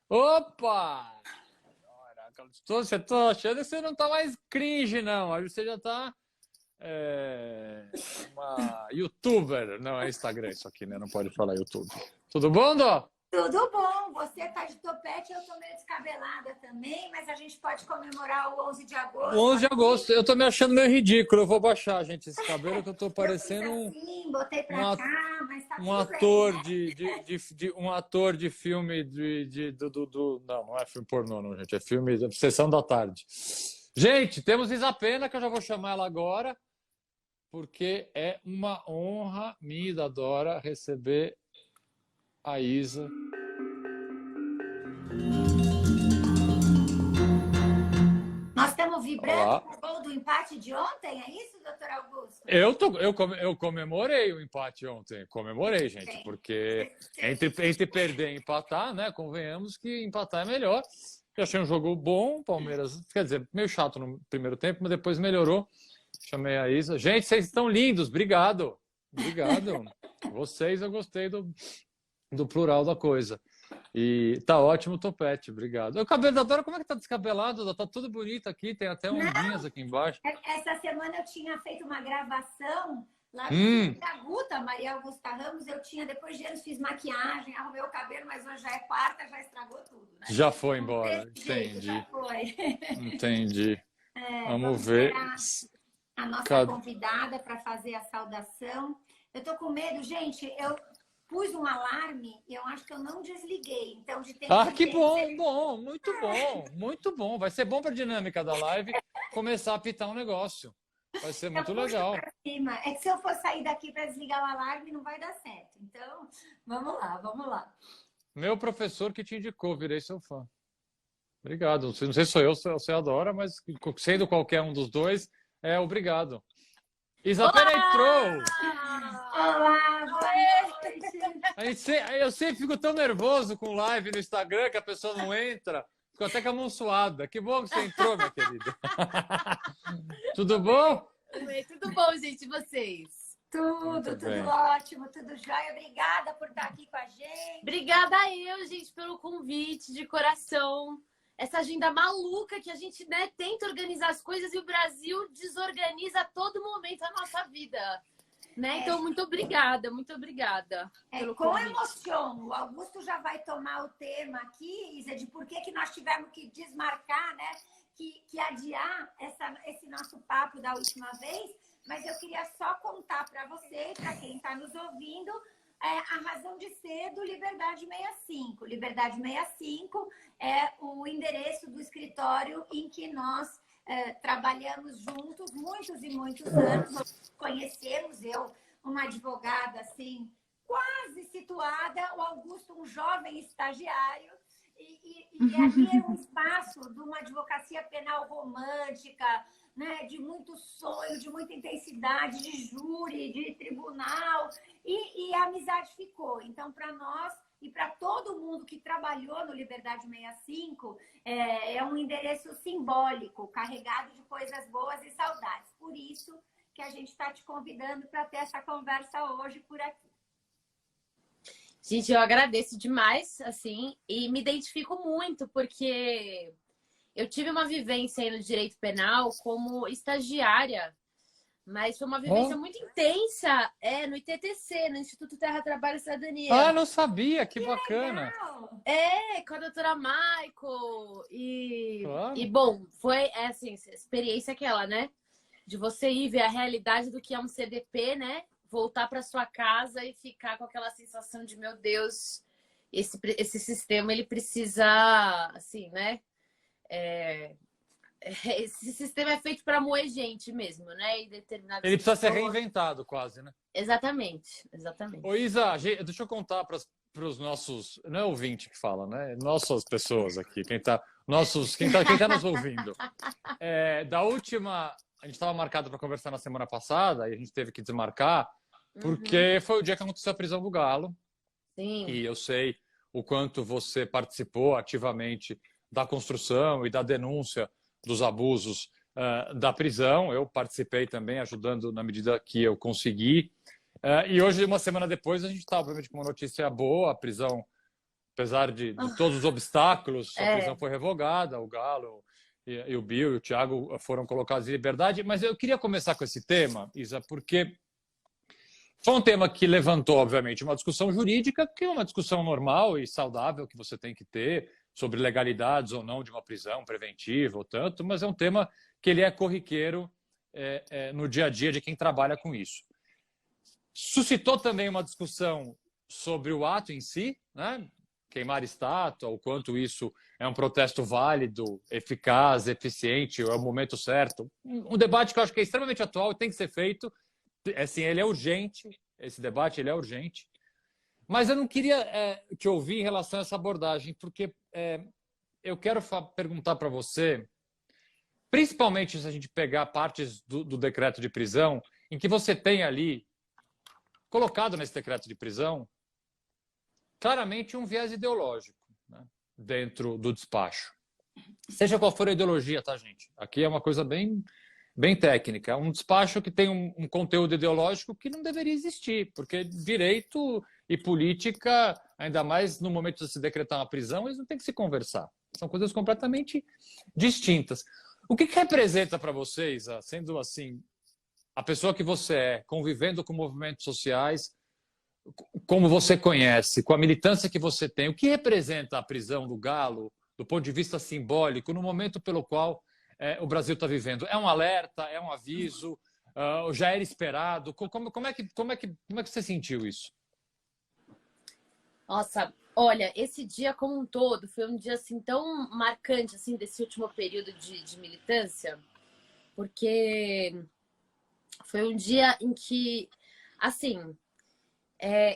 Opa! Você tá achando que você não tá mais cringe, não. Aí você já tá uma youtuber. Não, é Instagram isso aqui, né? Não pode falar YouTube. Tudo bom, Dó? Tudo bom, você tá de topete, eu tô meio descabelada também, mas a gente pode comemorar o 11 de O agosto 11 de aqui. agosto. Eu tô me achando meio ridículo. Eu vou baixar, gente, esse cabelo que eu tô Eu fiz parecendo assim, botei um, pra cá, mas tá um tudo bem, ator né? um ator de filme não é filme pornô, não, gente. É filme de Sessão da Tarde. Gente, temos Isa Pena, que eu já vou chamar ela agora, porque é uma honra minha e da Dora receber a Isa. Nós estamos vibrando Olá. com o gol do empate de ontem, é isso, doutor Augusto? Eu comemorei o empate ontem. Comemorei, gente, Sim. porque entre perder e empatar, né? Convenhamos que empatar é melhor. Eu achei um jogo bom, Palmeiras, quer dizer, meio chato no primeiro tempo, mas depois melhorou. Chamei a Isa. Gente, vocês estão lindos, obrigado. Obrigado. Vocês, eu gostei do plural da coisa. E tá ótimo o topete, obrigado. O cabelo da Dora, como é que tá descabelado? Tá tudo bonito aqui, tem até ondinhas Não, aqui embaixo. essa semana eu tinha feito uma gravação lá no Hum, filme da Guta, Maria Augusta Ramos. Eu tinha, depois de anos, fiz maquiagem, arrumei o cabelo, mas hoje já é quarta, já estragou tudo, né? já foi Então, embora, desse jeito já entendi. foi. Entendi. Vamos Vamos ver ver. a nossa Cadê? convidada para fazer a saudação. Eu tô com medo, gente, eu pus um alarme e eu acho que eu não desliguei. Então, de tempos Ah, em que tempos, bom, bom, muito bom, muito bom. Vai ser bom para a dinâmica da live começar a apitar um negócio. Vai ser eu muito puxo legal. para cima. É que se eu for sair daqui para desligar o alarme, não vai dar certo. Então, vamos lá, vamos lá. Meu professor que te indicou, virei seu fã. Obrigado. Não sei se sou eu, se você adora, mas sendo qualquer um dos dois, obrigado. Isapena entrou! Olá, boa noite. Eu sempre fico tão nervoso com live no Instagram que a pessoa não entra. Fico até com a mão suada. Que bom que você entrou, minha querida. Tudo bom? Oi, tudo bom, gente? E vocês? Muito Tudo bem. ótimo, tudo jóia. Obrigada por estar aqui com a gente. Obrigada a eu, gente, pelo convite de coração. Essa agenda maluca que a gente, né, tenta organizar as coisas e o Brasil desorganiza a todo momento a nossa vida. Né? Então, muito obrigada pelo Com convite. emoção. O Augusto já vai tomar o tema aqui, Isa, de por que nós tivemos que desmarcar, né? Que adiar esse nosso papo da última vez. Mas eu queria só contar para você, para quem está nos ouvindo, a razão de ser do Liberdade 65. Liberdade 65 é o endereço do escritório em que nós trabalhamos juntos muitos e muitos anos. Nós conhecemos, eu, uma advogada assim, quase situada, o Augusto, um jovem estagiário. E ali era um espaço de uma advocacia penal romântica, né, de muito sonho, de muita intensidade, de júri, de tribunal, e a amizade ficou. Então, para nós e para todo mundo que trabalhou no Liberdade 65, é um endereço simbólico, carregado de coisas boas e saudades. Por isso que a gente está te convidando para ter essa conversa hoje por aqui. Gente, eu agradeço demais, assim, e me identifico muito, porque eu tive uma vivência aí no direito penal como estagiária, mas foi uma vivência muito intensa no ITTC, no Instituto Terra, Trabalho e Ah, Cidadania. não sabia, que bacana. Legal! Com a doutora Maico. E Claro. bom, foi assim, experiência aquela, né? De você ir ver a realidade do que é um CDP, né? Voltar para sua casa e ficar com aquela sensação de, meu Deus, esse sistema, ele precisa, assim, né? Esse sistema é feito para moer gente mesmo, né? E determinadas Ele precisa ser pessoas. reinventado quase, né? Exatamente. Ô, Isa, deixa eu contar para os nossos. Não é ouvinte que fala, né? Nossas pessoas aqui, quem tá nos ouvindo. Da última. A gente estava marcado para conversar na semana passada e a gente teve que desmarcar, porque foi o dia que aconteceu a prisão do Galo. Sim. E eu sei o quanto você participou ativamente da construção e da denúncia dos abusos da prisão. Eu participei também, ajudando na medida que eu consegui. E hoje, uma semana depois, a gente está, obviamente, com uma notícia boa. A prisão apesar de todos os obstáculos, a É. prisão foi revogada, o Galo e o Bill e o Thiago foram colocados em liberdade. Mas eu queria começar com esse tema, Isa, porque foi um tema que levantou, obviamente, uma discussão jurídica, que é uma discussão normal e saudável que você tem que ter sobre legalidades ou não de uma prisão preventiva ou tanto, mas é um tema que ele é corriqueiro no dia a dia de quem trabalha com isso. Suscitou também uma discussão sobre o ato em si, né? Queimar estátua, o quanto isso é um protesto válido, eficaz, eficiente, ou é o momento certo. Um debate que eu acho que é extremamente atual e tem que ser feito. Assim, ele é urgente, esse debate ele é urgente. Mas eu não queria te ouvir em relação a essa abordagem, porque eu quero perguntar para você, principalmente se a gente pegar partes do decreto de prisão, em que você tem ali, colocado nesse decreto de prisão, claramente um viés ideológico, né, dentro do despacho. Seja qual for a ideologia, tá, gente? Aqui é uma coisa bem técnica. É um despacho que tem um conteúdo ideológico que não deveria existir, porque direito e política, ainda mais no momento de se decretar uma prisão, eles não têm que se conversar. São coisas completamente distintas. O que representa para vocês, sendo assim, a pessoa que você é, convivendo com movimentos sociais, como você conhece, com a militância que você tem, o que representa a prisão do Galo, do ponto de vista simbólico, no momento pelo qual o Brasil está vivendo? É um alerta? É um aviso? Já era esperado? Como é que você sentiu isso? Nossa, olha, esse dia como um todo foi um dia assim tão marcante assim desse último período de militância, porque foi um dia em que, assim,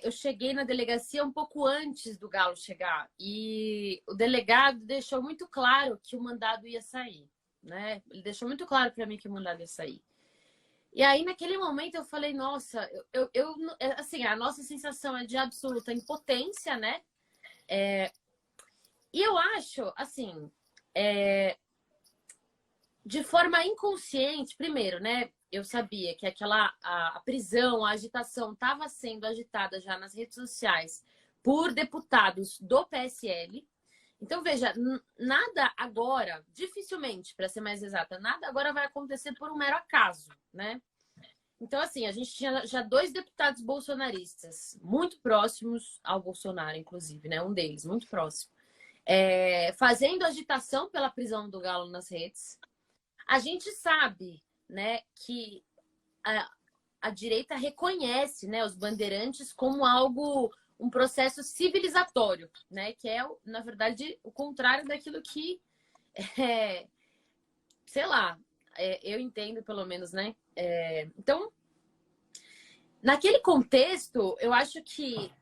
eu cheguei na delegacia um pouco antes do Galo chegar e o delegado deixou muito claro que o mandado ia sair, né? Ele deixou muito claro para mim que o mandado ia sair. E aí, naquele momento, eu falei, nossa, assim, a nossa sensação é de absoluta impotência, né? E eu acho, assim, de forma inconsciente, primeiro, né? Eu sabia que a prisão, a agitação estava sendo agitada já nas redes sociais por deputados do PSL. Então, veja, nada agora, dificilmente, para ser mais exata, nada agora vai acontecer por um mero acaso, né? Então, assim, a gente tinha já 2 deputados bolsonaristas, muito próximos ao Bolsonaro, inclusive, né? Um deles, muito próximo, fazendo agitação pela prisão do Galo nas redes. A gente sabe, né, que a direita reconhece, né, os bandeirantes como algo, um processo civilizatório, né, que é, na verdade, o contrário daquilo que, sei lá, eu entendo pelo menos, né? Então, naquele contexto, eu acho que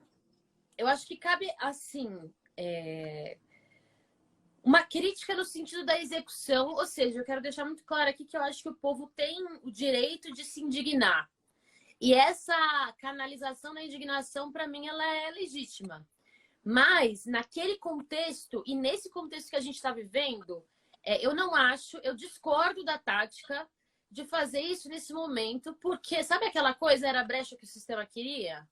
cabe, assim, uma crítica no sentido da execução, ou seja, eu quero deixar muito claro aqui que eu acho que o povo tem o direito de se indignar. E essa canalização da indignação, para mim, ela é legítima. Mas, naquele contexto, e nesse contexto que a gente está vivendo, eu discordo da tática de fazer isso nesse momento, porque, sabe aquela coisa, era a brecha que o sistema queria?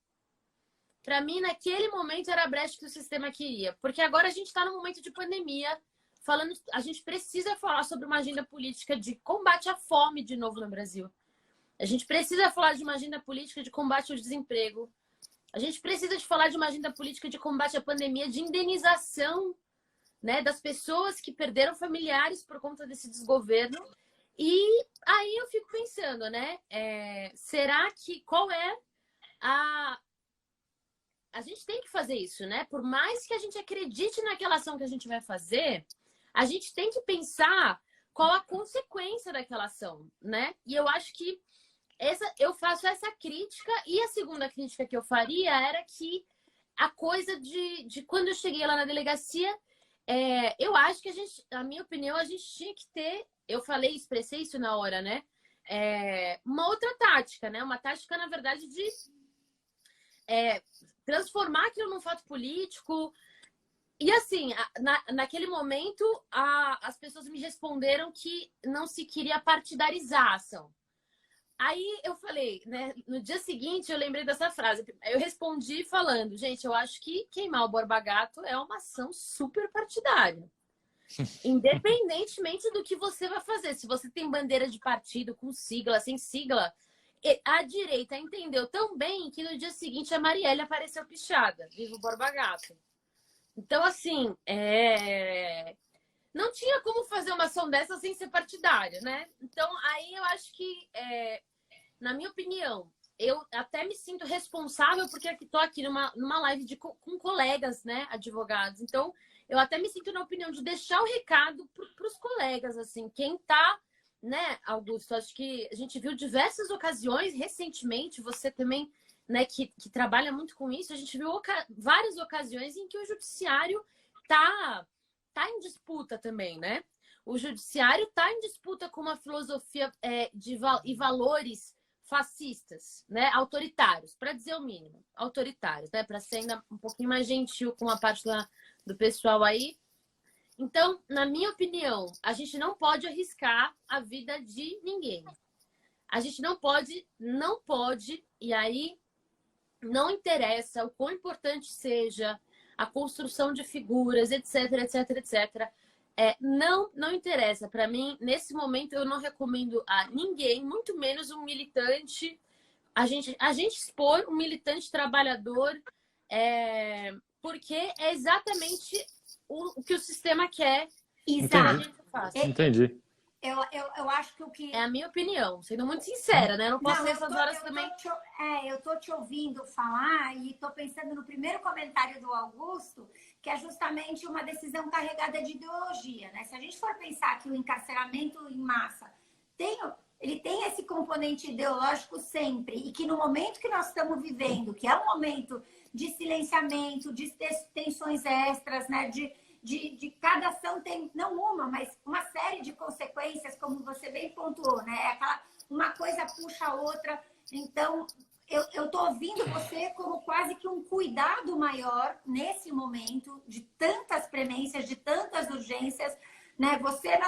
Para mim, naquele momento, era a brecha que o sistema queria. Porque agora a gente está num momento de pandemia, a gente precisa falar sobre uma agenda política de combate à fome de novo no Brasil. A gente precisa falar de uma agenda política de combate ao desemprego. A gente precisa de falar de uma agenda política de combate à pandemia, de indenização, né, das pessoas que perderam familiares por conta desse desgoverno. E aí eu fico pensando, né? Qual é a gente tem que fazer isso, né? Por mais que a gente acredite naquela ação que a gente vai fazer, a gente tem que pensar qual a consequência daquela ação, né? E eu acho que eu faço essa crítica, e a segunda crítica que eu faria era que a coisa de quando eu cheguei lá na delegacia, eu acho que na minha opinião, a gente tinha que ter, expressei isso na hora, né? Uma outra tática, né? Uma tática, na verdade, de transformar aquilo num fato político. E assim, naquele momento, as pessoas me responderam que não se queria partidarizar a ação. Aí eu falei, né? No dia seguinte eu lembrei dessa frase. Eu respondi falando, gente, eu acho que queimar o Borba Gato é uma ação super partidária. Independentemente do que você vai fazer. Se você tem bandeira de partido com sigla, sem sigla, a direita entendeu tão bem que no dia seguinte a Marielle apareceu pichada. Viva o Borba Gato. Então, assim, não tinha como fazer uma ação dessa sem ser partidária, né? Então, aí eu acho que, na minha opinião, eu até me sinto responsável porque estou aqui numa live com colegas, né, advogados. Então, eu até me sinto na opinião de deixar o recado para os colegas, assim, quem tá, né, Augusto? Acho que a gente viu diversas ocasiões recentemente, você também, né, que trabalha muito com isso, a gente viu várias ocasiões em que o judiciário tá em disputa também, né? O judiciário está em disputa com uma filosofia e valores fascistas, né? Autoritários, para dizer o mínimo. Autoritários, né? Para ser ainda um pouquinho mais gentil com a parte do pessoal aí. Então, na minha opinião, a gente não pode arriscar a vida de ninguém. A gente não pode, e aí não interessa o quão importante seja a construção de figuras, etc, etc, etc. Não interessa. Para mim, nesse momento, eu não recomendo a ninguém, muito menos um militante, a gente expor um militante trabalhador, porque é exatamente o que o sistema quer. Exato. Entendi. Eu acho que o que... É a minha opinião, sendo muito sincera, né? Não posso ter essas horas também. Eu tô te ouvindo falar e tô pensando no primeiro comentário do Augusto, que é justamente uma decisão carregada de ideologia, né? Se a gente for pensar que o encarceramento em massa ele tem esse componente ideológico sempre, e que no momento que nós estamos vivendo, que é um momento de silenciamento, de tensões extras, né? De cada ação tem, não uma, mas uma série de consequências, como você bem pontuou, né? Uma coisa puxa a outra. Então, eu tô ouvindo você como quase que um cuidado maior nesse momento de tantas premências, de tantas urgências, né? Você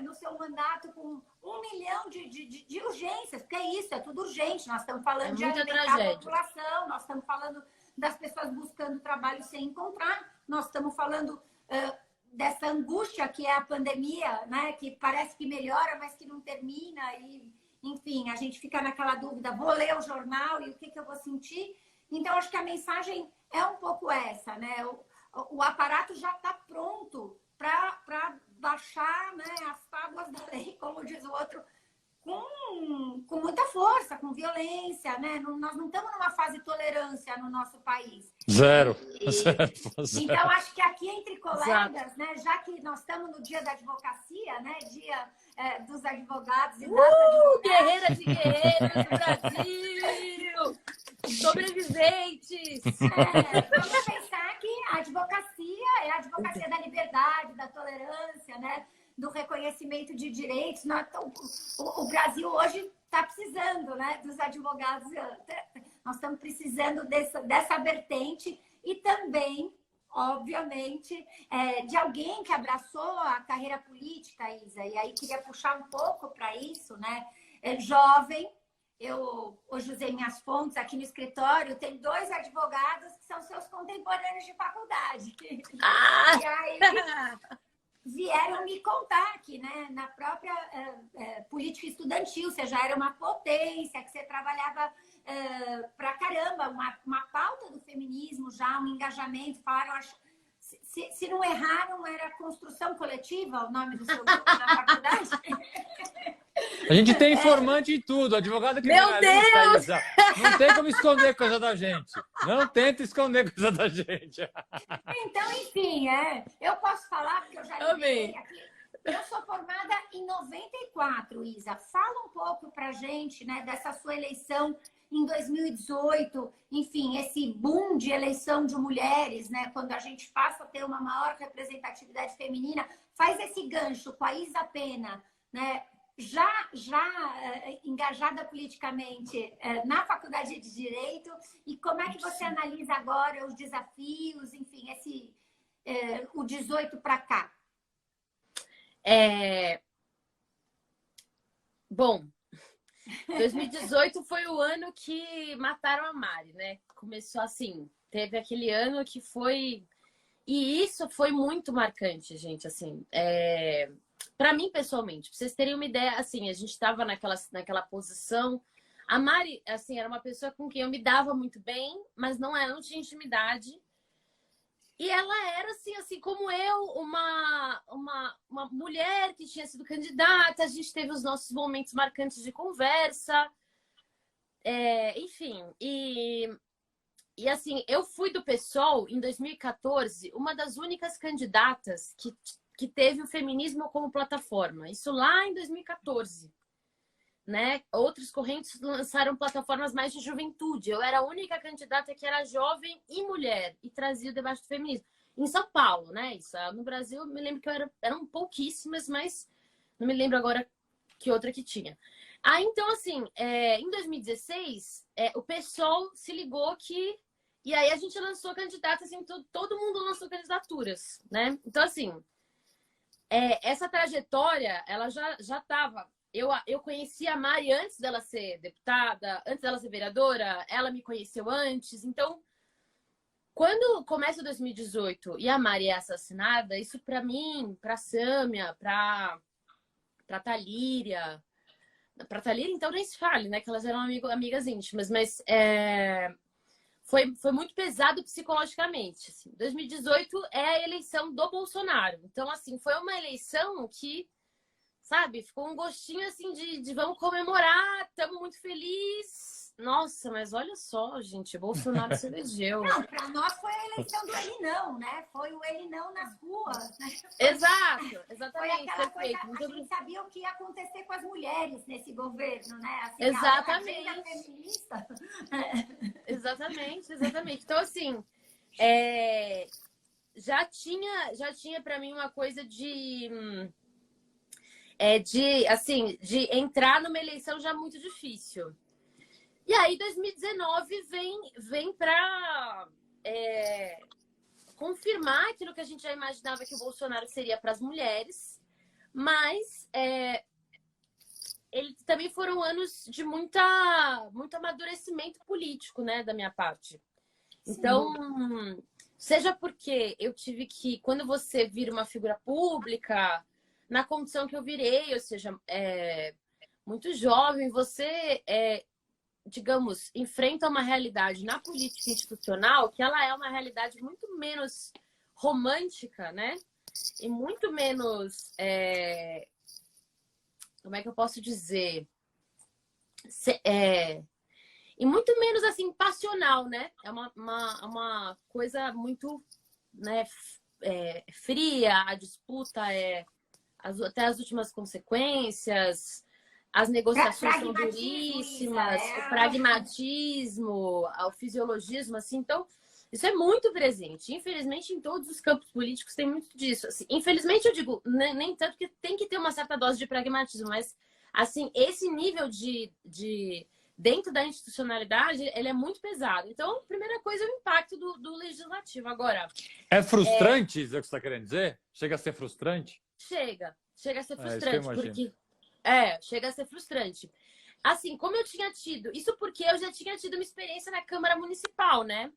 no seu mandato com 1 milhão de urgências, porque é isso, é tudo urgente. Nós estamos falando de alimentar a população, nós estamos falando das pessoas buscando trabalho sem encontrar, nós estamos falando dessa angústia que é a pandemia, né? Que parece que melhora, mas que não termina. E, enfim, a gente fica naquela dúvida, vou ler o jornal e o que eu vou sentir? Então, acho que a mensagem é um pouco essa, né? O aparato já está pronto para baixar, né, as tábuas da lei, como diz o outro, com muita força, com violência, né? Nós não estamos numa fase de tolerância no nosso país. Zero. Então, acho que aqui entre colegas, né, já que nós estamos no dia da advocacia, né, dia dos advogados e das advogadas. Guerreiras e guerreiros do Brasil! Sobreviventes! Vamos pensar que a advocacia é a advocacia da liberdade, da tolerância, né? Do reconhecimento de direitos. O Brasil hoje está precisando, né, dos advogados. Nós estamos precisando dessa vertente e também, obviamente, de alguém que abraçou a carreira política, Isa. E aí queria puxar um pouco para isso, né? Jovem, eu hoje usei minhas fontes aqui no escritório, tem 2 advogados que são seus contemporâneos de faculdade. E aí vieram me contar que, né, na própria política estudantil, você já era uma potência, que você trabalhava pra caramba, uma pauta do feminismo já, um engajamento, falaram, se não erraram, era construção coletiva, o nome do seu grupo na faculdade? A gente tem informante em tudo, advogado que Meu Deus! Não tem como esconder coisa da gente. Não tenta esconder coisa da gente. Então, enfim, eu posso falar, porque eu já li aqui. Eu sou formada em 94, Isa. Fala um pouco pra gente, né, dessa sua eleição em 2018, enfim, esse boom de eleição de mulheres, né, quando a gente passa a ter uma maior representatividade feminina, faz esse gancho com a Isa Pena, né, já engajada politicamente na Faculdade de Direito, e como é que você analisa agora os desafios, enfim, o 18 para cá? Bom, 2018 foi o ano que mataram a Mari, né? Começou assim, teve aquele ano que foi... E isso foi muito marcante, gente, assim. Para mim, pessoalmente, pra vocês terem uma ideia, assim, a gente estava naquela posição. A Mari, assim, era uma pessoa com quem eu me dava muito bem, mas não tinha intimidade. E ela era, assim como eu, uma mulher que tinha sido candidata. A gente teve os nossos momentos marcantes de conversa. Enfim, e assim, eu fui do PSOL em 2014, uma das únicas candidatas que teve o feminismo como plataforma. Isso lá em 2014. Né? Outras correntes lançaram plataformas mais de juventude. Eu era a única candidata que era jovem e mulher e trazia o debate do feminismo. Em São Paulo, né? Isso. No Brasil, eu me lembro que eram pouquíssimas, mas não me lembro agora que outra que tinha. Então, assim, em 2016, o PSOL se ligou que... E aí a gente lançou candidatas, assim, todo mundo lançou candidaturas, né? Então, assim, essa trajetória, ela já estava... Eu conheci a Mari antes dela ser deputada, antes dela ser vereadora, ela me conheceu antes. Então, quando começa 2018 e a Mari é assassinada, isso para mim, para Sâmia, para Talíria, então nem se fale, né? Que elas eram amigas íntimas, mas foi muito pesado psicologicamente. Assim. 2018 é a eleição do Bolsonaro. Então, assim, foi uma eleição que, sabe, ficou um gostinho assim de vamos comemorar, estamos muito felizes. Nossa, mas olha só, gente, Bolsonaro se elegeu. Não, para nós foi a eleição do ele não, né? Foi o ele não nas ruas, né? Exato, exatamente. Foi aquela perfeito. coisa, a gente sabia o que ia acontecer com as mulheres nesse governo, né? Assim, Exatamente. A agenda feminista. Exatamente. Então, assim, já tinha para mim uma coisa de entrar numa eleição já muito difícil. E aí, 2019 vem para confirmar aquilo que a gente já imaginava que o Bolsonaro seria para as mulheres, mas ele também foram anos de muito amadurecimento político, né, da minha parte. Então, seja porque eu tive que, quando você vira uma figura pública, na condição que eu virei, ou seja, muito jovem, você, digamos, enfrenta uma realidade na política institucional que ela é uma realidade muito menos romântica, né? E muito menos, como é que eu posso dizer? E muito menos, assim, passional, né? É uma coisa muito, né, fria, a disputa até as últimas consequências, as negociações são duríssimas, o pragmatismo, o fisiologismo, assim. Então, isso é muito presente. Infelizmente, em todos os campos políticos tem muito disso. Assim, infelizmente, eu digo, nem tanto que tem que ter uma certa dose de pragmatismo, mas, assim, esse nível de dentro da institucionalidade, ele é muito pesado. Então, a primeira coisa é o impacto do legislativo. Agora... É frustrante, isso é o que você está querendo dizer? Chega a ser frustrante? Chega a ser frustrante, porque... chega a ser frustrante. Assim, como eu tinha tido... Isso porque eu já tinha tido uma experiência na Câmara Municipal, né?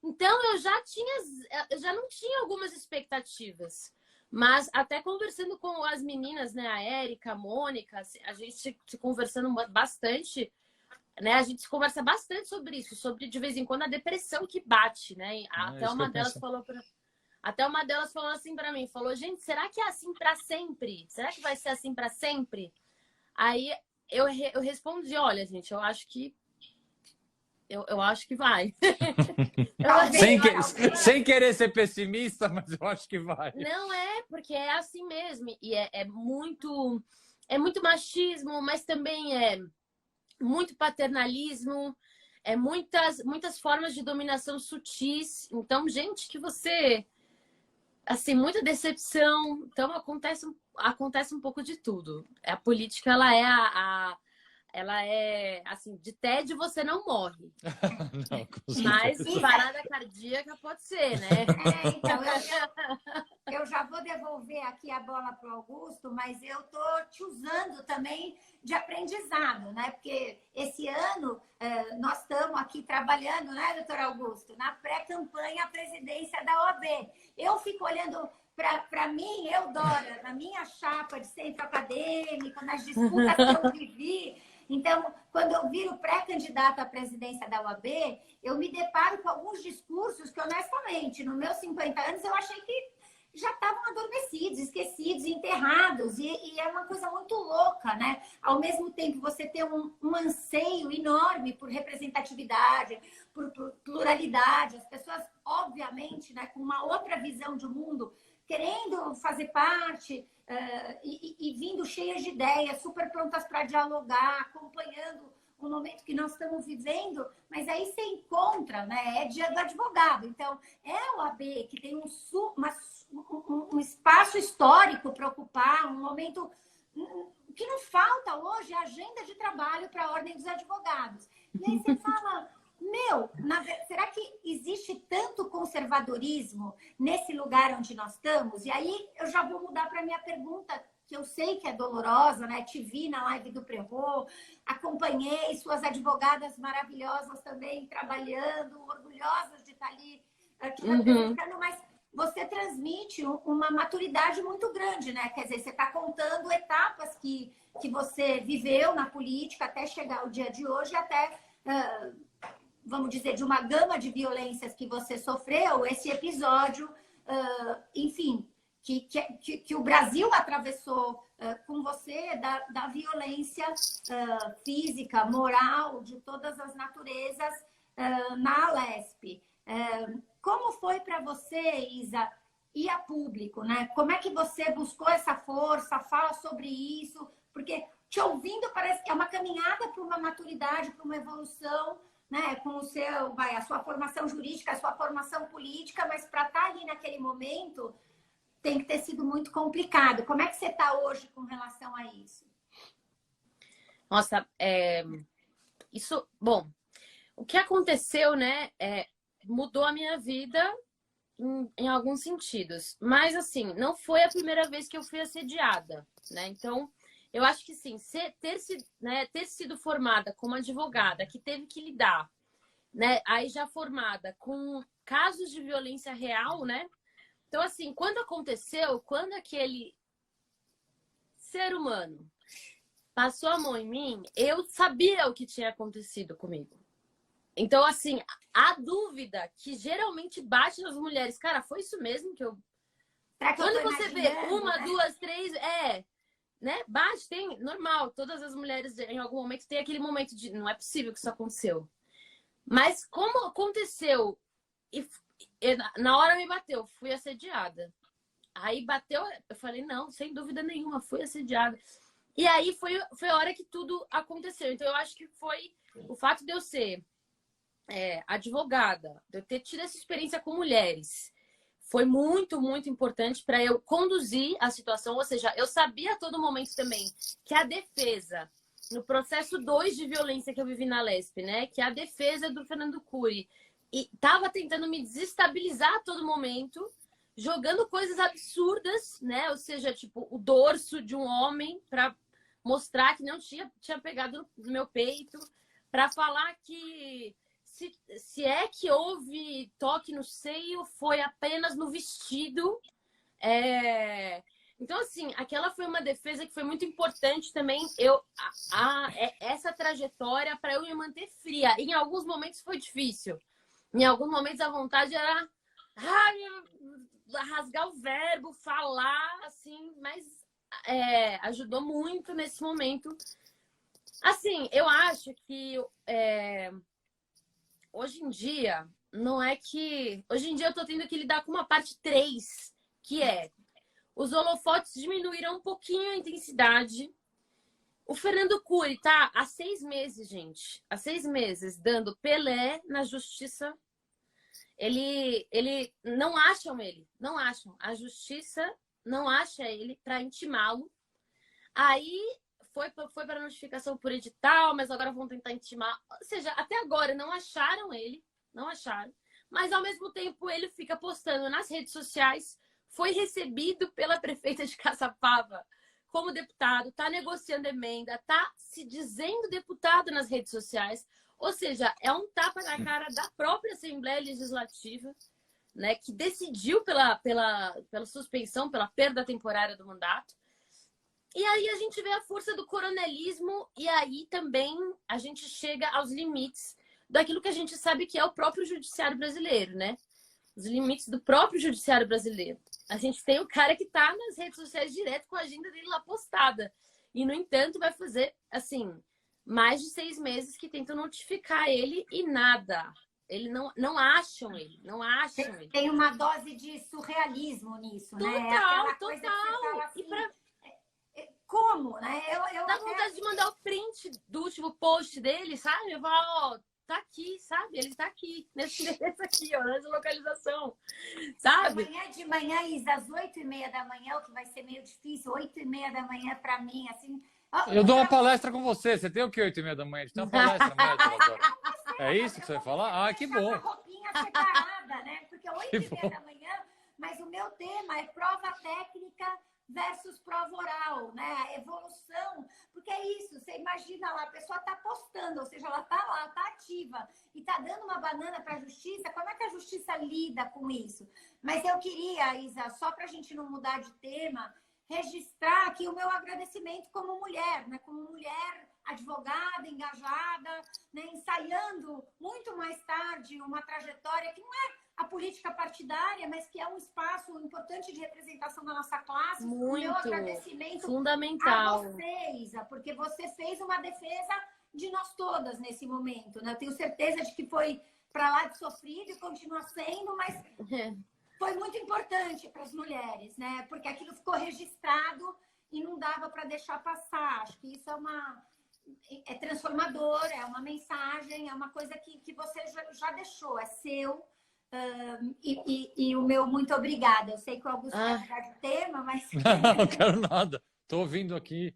Então, eu já não tinha algumas expectativas. Mas até conversando com as meninas, né? A Érica, a Mônica, a gente se conversando bastante, né? A gente conversa bastante sobre isso, sobre, de vez em quando, a depressão que bate, né? Até uma delas falou assim para mim, falou, gente, será que é assim para sempre? Será que vai ser assim para sempre? Aí eu respondi, olha, gente, eu acho que vai. Sem querer ser pessimista, mas eu acho que vai. Não porque é assim mesmo. E é muito machismo, mas também é muito paternalismo, muitas formas de dominação sutis. Então, gente, que você... Assim, muita decepção. Então, acontece um pouco de tudo. A política, ela é ela é, assim, de tédio você não morre. Não, com Mas certeza. parada cardíaca pode ser, né? Então, eu já vou devolver aqui a bola para o Augusto, mas eu estou te usando também de aprendizado, né? Porque esse ano nós estamos aqui trabalhando, né, doutor Augusto, na pré-campanha à presidência da OAB. Eu fico olhando para mim, Dora, na minha chapa de centro acadêmico, nas disputas que eu vivi. Então, quando eu viro pré-candidata à presidência da OAB, eu me deparo com alguns discursos que, honestamente, nos meus 50 anos, eu achei que já estavam adormecidos, esquecidos, enterrados. E é uma coisa muito louca, né? Ao mesmo tempo, você tem um anseio enorme por representatividade, por pluralidade. As pessoas, obviamente, né, com uma outra visão de mundo, querendo fazer parte e vindo cheias de ideias, super prontas para dialogar, acompanhando o momento que nós estamos vivendo, mas aí você encontra, né? É dia do advogado. Então, é o AB que tem um espaço histórico para ocupar, um momento que não falta hoje, é a agenda de trabalho para a Ordem dos Advogados. E aí você fala, será que existe tanto conservadorismo nesse lugar onde nós estamos? E aí eu já vou mudar para a minha pergunta, que eu sei que é dolorosa, né? Te vi na live do Prevô, acompanhei suas advogadas maravilhosas também trabalhando, orgulhosas de estar ali te representando, mas você transmite uma maturidade muito grande, né? Quer dizer, você está contando etapas que você viveu na política até chegar ao dia de hoje, até, vamos dizer, de uma gama de violências que você sofreu, esse episódio, enfim, que o Brasil atravessou com você da violência física, moral, de todas as naturezas na Alesp. Como foi para você, Isa, ir a público, né? Como é que você buscou essa força? Fala sobre isso, porque te ouvindo parece que é uma caminhada para uma maturidade, para uma evolução, né? Com a sua formação jurídica, a sua formação política, mas para estar ali naquele momento tem que ter sido muito complicado. Como é que você está hoje com relação a isso? Nossa, isso, bom, o que aconteceu, né, mudou a minha vida em alguns sentidos. Mas, assim, não foi a primeira vez que eu fui assediada, né? Então, eu acho que, sim, ter sido formada como advogada, que teve que lidar, né, aí já formada com casos de violência real, né? Então, assim, quando aquele ser humano passou a mão em mim, eu sabia o que tinha acontecido comigo. Então, assim, a dúvida que geralmente bate nas mulheres, cara, foi isso mesmo que eu... Quando você vê uma, né? Duas, três, né? Bate, tem, normal, todas as mulheres em algum momento tem aquele momento de, não é possível que isso aconteceu. Mas como aconteceu, na hora me bateu, fui assediada. Aí bateu, eu falei, não, sem dúvida nenhuma, fui assediada. E aí foi a hora que tudo aconteceu. Então, eu acho que foi o fato de eu ser advogada, de eu ter tido essa experiência com mulheres, foi muito, muito importante para eu conduzir a situação. Ou seja, eu sabia a todo momento também que a defesa, no processo 2 de violência que eu vivi na Alesp, né, que a defesa do Fernando Cury, e estava tentando me desestabilizar a todo momento, jogando coisas absurdas, né? Ou seja, tipo, o dorso de um homem para mostrar que não tinha pegado no meu peito, para falar que se é que houve toque no seio, foi apenas no vestido. Então, assim, aquela foi uma defesa que foi muito importante também. Essa trajetória para eu me manter fria. Em alguns momentos foi difícil. Em alguns momentos a vontade era rasgar o verbo, falar, assim, mas ajudou muito nesse momento. Assim, eu acho que hoje em dia, não é que... Hoje em dia eu tô tendo que lidar com uma parte 3, que os holofotes diminuíram um pouquinho a intensidade. O Fernando Cury tá há 6 meses, gente. Há 6 meses, dando Pelé na justiça. Ele não acham ele. Não acham. A justiça não acha ele para intimá-lo. Aí foi para notificação por edital, mas agora vão tentar intimar. Ou seja, até agora não acharam ele, não acharam. Mas, ao mesmo tempo, ele fica postando nas redes sociais, foi recebido pela prefeita de Caçapava como deputado, está negociando emenda, está se dizendo deputado nas redes sociais. Ou seja, é um tapa na cara da própria Assembleia Legislativa, né, que decidiu pela suspensão, pela perda temporária do mandato. E aí a gente vê a força do coronelismo e aí também a gente chega aos limites daquilo que a gente sabe que é o próprio judiciário brasileiro, né? Os limites do próprio judiciário brasileiro. A gente tem o cara que tá nas redes sociais direto com a agenda dele lá postada. E, no entanto, vai fazer, assim, mais de 6 meses que tentam notificar ele e nada. Ele não acham ele, não acham ele. Tem uma dose de surrealismo nisso, total, né? Aquela total. coisa que você fala assim, E pra... como, né? Dá vontade de mandar o print do último post dele, sabe? Eu falo, ó, tá aqui, sabe? Ele tá aqui, nesse endereço aqui, ó, nessa localização, sabe? Amanhã de manhã, Isa, às 8h30 da manhã, o que vai ser meio difícil, 8h30 da manhã pra mim, assim... Eu dou uma palestra com você. Você tem o que, 8h30 da manhã? A gente tem uma palestra amanhã, doutora. É isso que você vai falar? Ah, que bom. A roupinha separada, né? Porque 8h30 da manhã, mas o meu tema é prova técnica versus prova oral, né? A evolução. Porque é isso, você imagina lá, a pessoa tá postando, ou seja, ela tá lá, tá ativa e tá dando uma banana para a justiça. Como é que a justiça lida com isso? Mas eu queria, Isa, só pra gente não mudar de tema, registrar aqui o meu agradecimento como mulher, né? Como mulher advogada, engajada, né? Ensaiando muito mais tarde uma trajetória que não é a política partidária, mas que é um espaço importante de representação da nossa classe. Muito. O meu agradecimento fundamental a você, Isa, porque você fez uma defesa de nós todas nesse momento, né? Eu tenho certeza de que foi para lá de sofrido e continua sendo, mas... foi muito importante para as mulheres, né? Porque aquilo ficou registrado e não dava para deixar passar. Acho que isso é transformador, é uma mensagem, é uma coisa que você já deixou, é seu. E o meu muito obrigada. Eu sei que o Augusto quer mudar de tema, mas... Não quero nada. Estou ouvindo aqui.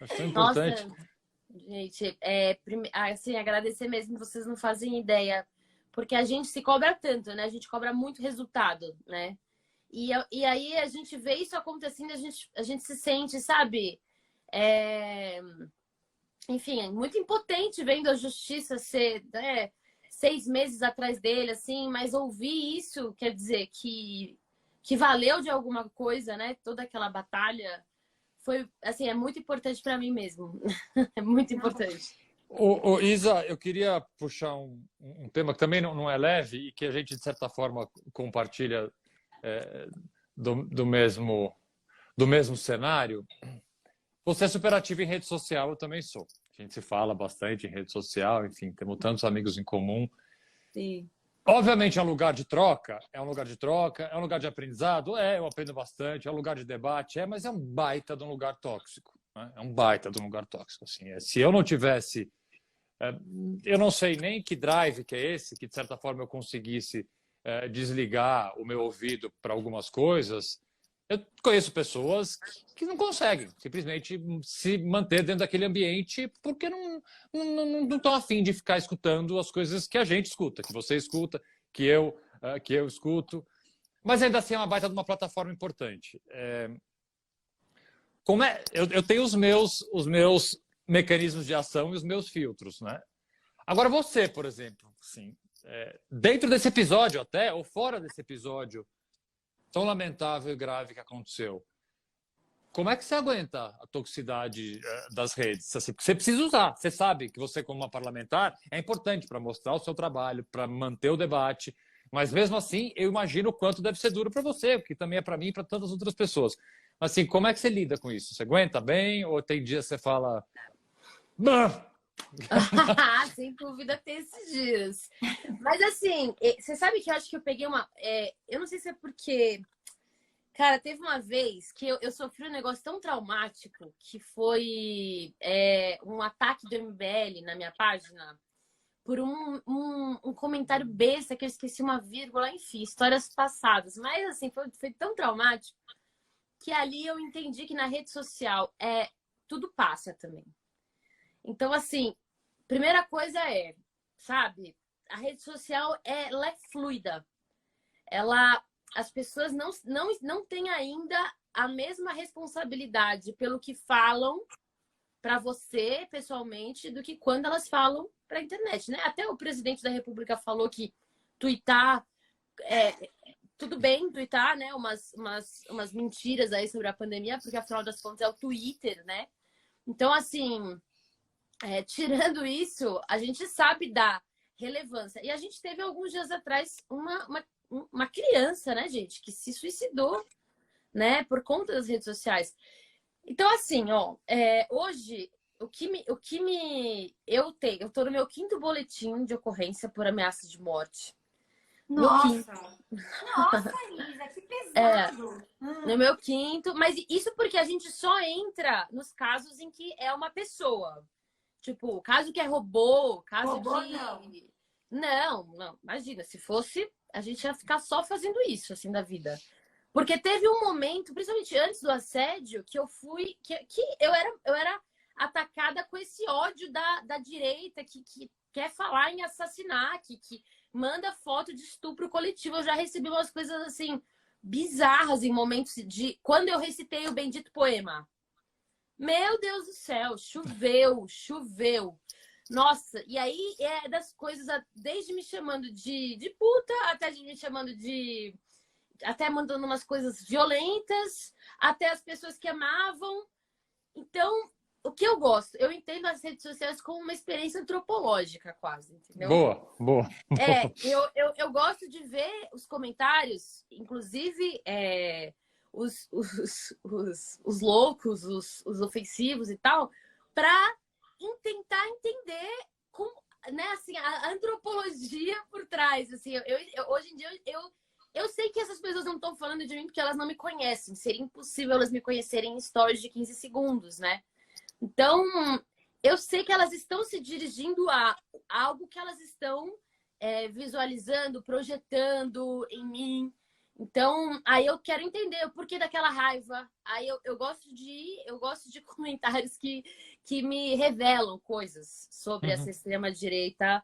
Acho tão importante. Nossa, gente, assim, agradecer mesmo, vocês não fazem ideia. Porque a gente se cobra tanto, né? A gente cobra muito resultado, né? E aí a gente vê isso acontecendo, a gente se sente, sabe? Enfim, muito impotente vendo a justiça ser 6 meses atrás dele, assim, mas ouvir isso quer dizer que valeu de alguma coisa, né? Toda aquela batalha foi, assim, é muito importante para mim mesmo. É muito importante. Isa, eu queria puxar um tema que também não é leve e que a gente, de certa forma, compartilha do mesmo cenário. Você é super ativa em rede social, eu também sou. A gente se fala bastante em rede social, enfim, temos tantos amigos em comum. Sim. Obviamente é um lugar de troca, é um lugar de aprendizado, eu aprendo bastante, é um lugar de debate, mas é um baita de um lugar tóxico. Né? É um baita de um lugar tóxico. Assim. Se eu não tivesse... eu não sei nem que drive que é esse, que de certa forma eu conseguisse desligar o meu ouvido para algumas coisas. Eu conheço pessoas que não conseguem simplesmente se manter dentro daquele ambiente porque não estão afim de ficar escutando as coisas que a gente escuta, que você escuta, que eu escuto. Mas ainda assim é uma baita de uma plataforma importante. Eu tenho os meus mecanismos de ação e os meus filtros, né? Agora você, por exemplo, assim, dentro desse episódio até, ou fora desse episódio tão lamentável e grave que aconteceu, como é que você aguenta a toxicidade das redes? Assim, porque você precisa usar, você sabe que você, como uma parlamentar, é importante para mostrar o seu trabalho, para manter o debate, mas mesmo assim, eu imagino o quanto deve ser duro para você, porque também é para mim e para tantas outras pessoas. Assim, como é que você lida com isso? Você aguenta bem ou tem dias que você fala... Sem dúvida tem esses dias. Mas assim, você sabe que eu acho que eu peguei uma... eu não sei se é porque... Cara, teve uma vez que eu sofri um negócio tão traumático que foi um ataque do MBL na minha página por um comentário besta que eu esqueci uma vírgula, enfim, histórias passadas. Mas assim, foi tão traumático que ali eu entendi que na rede social tudo passa também. Então, assim, primeira coisa é, sabe, a rede social, ela é fluida. As pessoas não têm ainda a mesma responsabilidade pelo que falam para você, pessoalmente, do que quando elas falam para a internet, né? Até o presidente da República falou que tuitar, tudo bem tuitar, né? Umas mentiras aí sobre a pandemia, porque afinal das contas é o Twitter, né? Então, assim, tirando isso, a gente sabe da relevância. E a gente teve alguns dias atrás uma criança, né, gente, que se suicidou, né, por conta das redes sociais. Então, assim, ó, hoje, eu tô no meu 5º boletim de ocorrência por ameaça de morte. Nossa! Nossa, Isa, que pesado! No meu 5º, mas isso porque a gente só entra nos casos em que é uma pessoa. Tipo, caso que é robô, caso que... Não, imagina, se fosse, a gente ia ficar só fazendo isso, assim, da vida. Porque teve um momento, principalmente antes do assédio, que eu fui. Que eu era atacada com esse ódio da direita que quer falar em assassinar, que manda foto de estupro coletivo. Eu já recebi umas coisas assim, bizarras em momentos de. Quando eu recitei o bendito poema. Meu Deus do céu, choveu. Nossa, e aí é das coisas, desde me chamando de puta, até de me chamando de. Até mandando umas coisas violentas, até as pessoas que amavam. Então, o que eu gosto? Eu entendo as redes sociais como uma experiência antropológica, quase, entendeu? Boa. Eu gosto de ver os comentários, inclusive os loucos, os ofensivos e tal, para tentar entender como, né, assim, a antropologia por trás. Assim, hoje em dia, eu sei que essas pessoas não estão falando de mim porque elas não me conhecem. Seria impossível elas me conhecerem em stories de 15 segundos, né? Então, eu sei que elas estão se dirigindo a algo que elas estão visualizando, projetando em mim. Então, aí eu quero entender o porquê daquela raiva. Aí eu gosto de comentários que me revelam coisas sobre essa extrema-direita.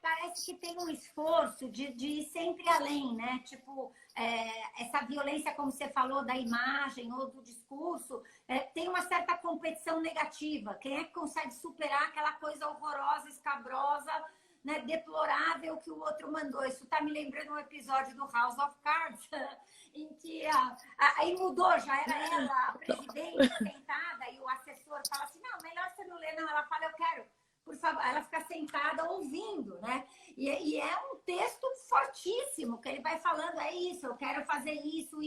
Parece que tem um esforço de ir sempre além, né? Tipo, essa violência, como você falou, da imagem ou do discurso, tem uma certa competição negativa. Quem é que consegue superar aquela coisa horrorosa, escabrosa, né, deplorável que o outro mandou? Isso tá me lembrando um episódio do House of Cards, em que aí mudou, já era ela, a presidente, sentada, e o assessor fala assim, não, melhor você não ler, não. Ela fala, eu quero. Por favor, ela fica sentada ouvindo, né? E é um texto fortíssimo, que ele vai falando, é isso, eu quero fazer isso.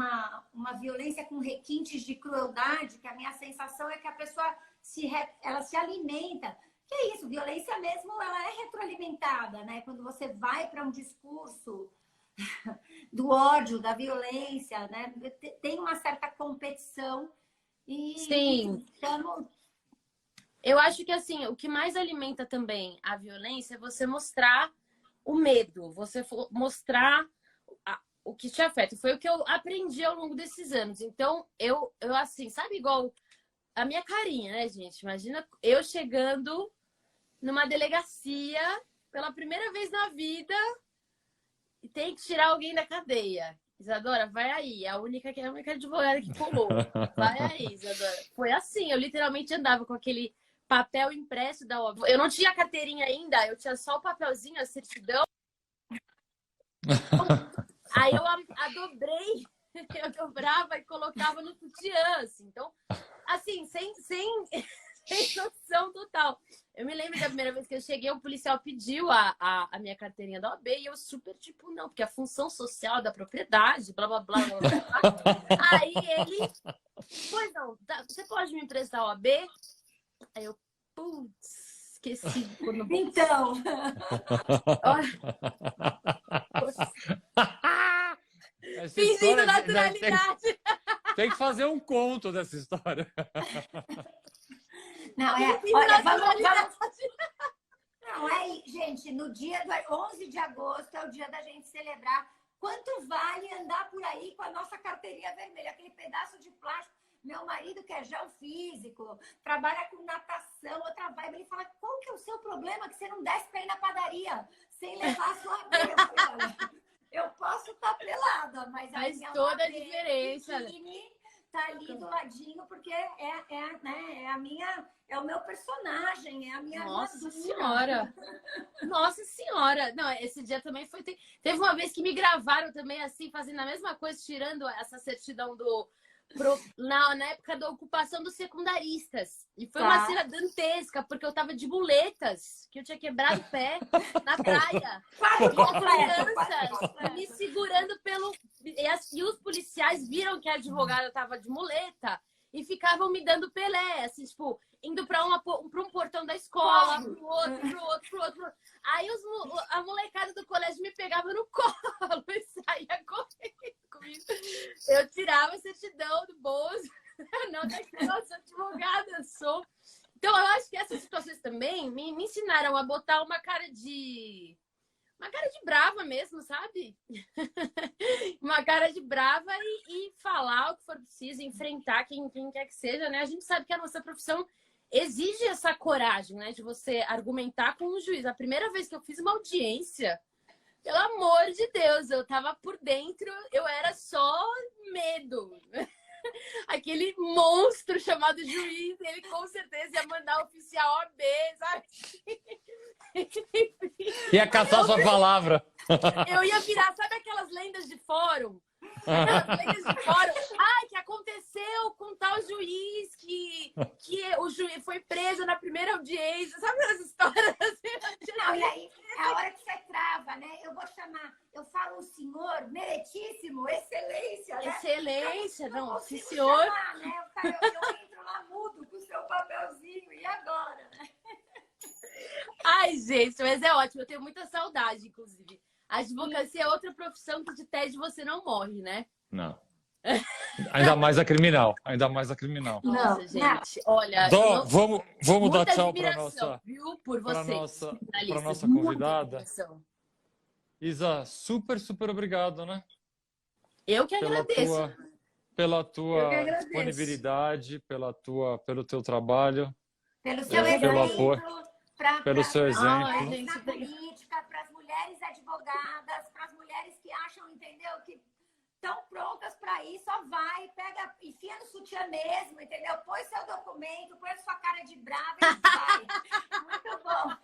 Uma violência com requintes de crueldade, que a minha sensação é que a pessoa ela se alimenta. Que é isso, violência mesmo, ela é retroalimentada, né? Quando você vai para um discurso do ódio, da violência, né? Tem uma certa competição. Sim. Eu acho que, assim, o que mais alimenta também a violência é você mostrar o medo, você mostrar o que te afeta. Foi o que eu aprendi ao longo desses anos. Então, eu assim, sabe, igual a minha carinha, né, gente? Imagina eu chegando numa delegacia pela primeira vez na vida e tem que tirar alguém da cadeia. Isadora, vai aí. É a única advogada que colou. Vai aí, Isadora. Foi assim, eu literalmente andava com aquele papel impresso da OAB. Eu não tinha carteirinha ainda, eu tinha só o papelzinho, a certidão. Aí eu dobrei, eu dobrava e colocava no sutiã, assim. Então, assim, sem noção total. Eu me lembro da primeira vez que eu cheguei, o policial pediu a minha carteirinha da OAB e eu super, tipo, não, porque a função social da propriedade, blá, blá, blá, blá, blá. Aí ele, pois não, você pode me emprestar a OAB? Aí eu, putz, esqueci. Então. Fingindo naturalidade. Tem que fazer um conto dessa história. Não, olha, vamos. Não, gente, no dia do 11 de agosto é o dia da gente celebrar. Quanto vale andar por aí com a nossa carteirinha vermelha, aquele pedaço de plástico. Meu marido, que é geofísico, trabalha com natação, outra vibe. Ele fala, qual que é o seu problema? Que você não desce pra ir na padaria sem levar a sua meia. Eu posso estar pelada, mas a Faz minha toda a labela diferença. biquíni tá ali do ladinho, porque é o meu personagem, é a minha Nossa armadura. Senhora! Nossa Senhora! Não, esse dia também foi... Teve uma vez que me gravaram também, assim, fazendo a mesma coisa, tirando essa certidão na época da ocupação dos secundaristas. E foi uma cena dantesca, porque eu tava de muletas, que eu tinha quebrado o pé na praia. Crianças me segurando pelo... E os policiais viram que a advogada tava de muleta e ficavam me dando pelé, assim, tipo, indo para um portão da escola, pro outro. Aí a molecada do colégio me pegava no colo e saía correndo comigo. Eu tirava a certidão do bolso. Não, nossa, advogada eu sou. Então, eu acho que essas situações também me ensinaram a botar uma cara de brava mesmo, sabe? Uma cara de brava e falar o que for preciso, enfrentar quem quer que seja, né? A gente sabe que a nossa profissão exige essa coragem, né? De você argumentar com o juiz. A primeira vez que eu fiz uma audiência, pelo amor de Deus, eu tava por dentro, eu era só medo. Aquele monstro chamado juiz, ele com certeza ia mandar oficial OAB, sabe? Ia caçar sua palavra. Eu ia virar, sabe aquelas lendas de fórum? Aquelas lendas de fórum. Ai, que aconteceu com tal juiz que o juiz foi preso na primeira audiência. Sabe essas histórias assim? Não, e aí, é a hora que você trava, né? Eu vou chamar, eu falo o senhor, meritíssimo, excelência, né? Excelência, não, consigo senhor. chamar, né? Eu entro lá mudo com o seu papelzinho, e agora? Ai, gente, mas é ótimo. Eu tenho muita saudade, inclusive. A advocacia é outra profissão que de teste você não morre, né? Não. Ainda mais a criminal. Ainda mais a criminal. Nossa, Não, gente. Olha, Dó, vamos dar muita tchau para admiração, nossa, viu, por pra vocês, nossa jornalistas. convidada. Muita admiração. Isa, super, super obrigado, né? Eu que agradeço. Pela Eu que tua agradeço. disponibilidade, pelo teu trabalho, pelo seu pelo exemplo, apoio, pelo seu exemplo. Ai, gente, na política, para as mulheres advogadas, para as mulheres que acham, entendeu, que estão prontas para ir, só vai, pega, enfia no sutiã mesmo, entendeu? Põe seu documento, põe a sua cara de brava e vai. Muito bom.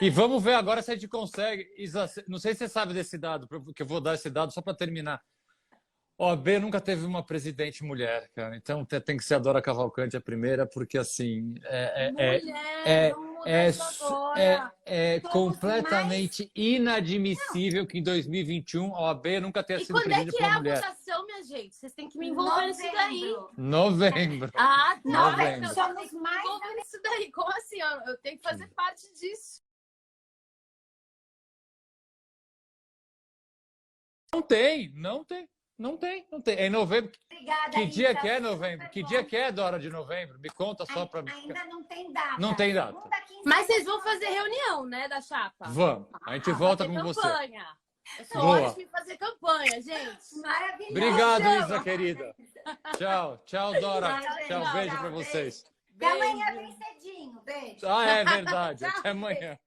E vamos ver agora se a gente consegue. Isa, não sei se você sabe desse dado, porque eu vou dar esse dado só para terminar. OAB nunca teve uma presidente mulher, cara. Então tem que ser a Dora Cavalcante a primeira, porque assim é completamente inadmissível que em 2021 a OAB nunca tenha E sido quando é presidida que por é uma a mulher. votação, minha gente? Vocês têm que me envolver nisso daí. Novembro. Ah, tá. Novembro. Somos mais. Envolver nisso daí. Como assim? Eu tenho que fazer parte disso. Não tem. É em novembro. Obrigada, Que dia Isa. que é novembro? Que dia que é, Dora, de novembro? Me conta só para mim. Ainda não tem data. Não tem data. Segunda, quinta, Mas vocês vão fazer reunião, né, da chapa? Vamos. A gente volta com você. Campanha. Eu sou Boa. ótima em fazer campanha, gente. Maravilhoso. Obrigado, Isa, querida. Tchau, Dora. Tchau, Tchau, beijo tchau, para vocês. Até amanhã bem cedinho. Beijo. Ah, é verdade. Tchau. Até amanhã.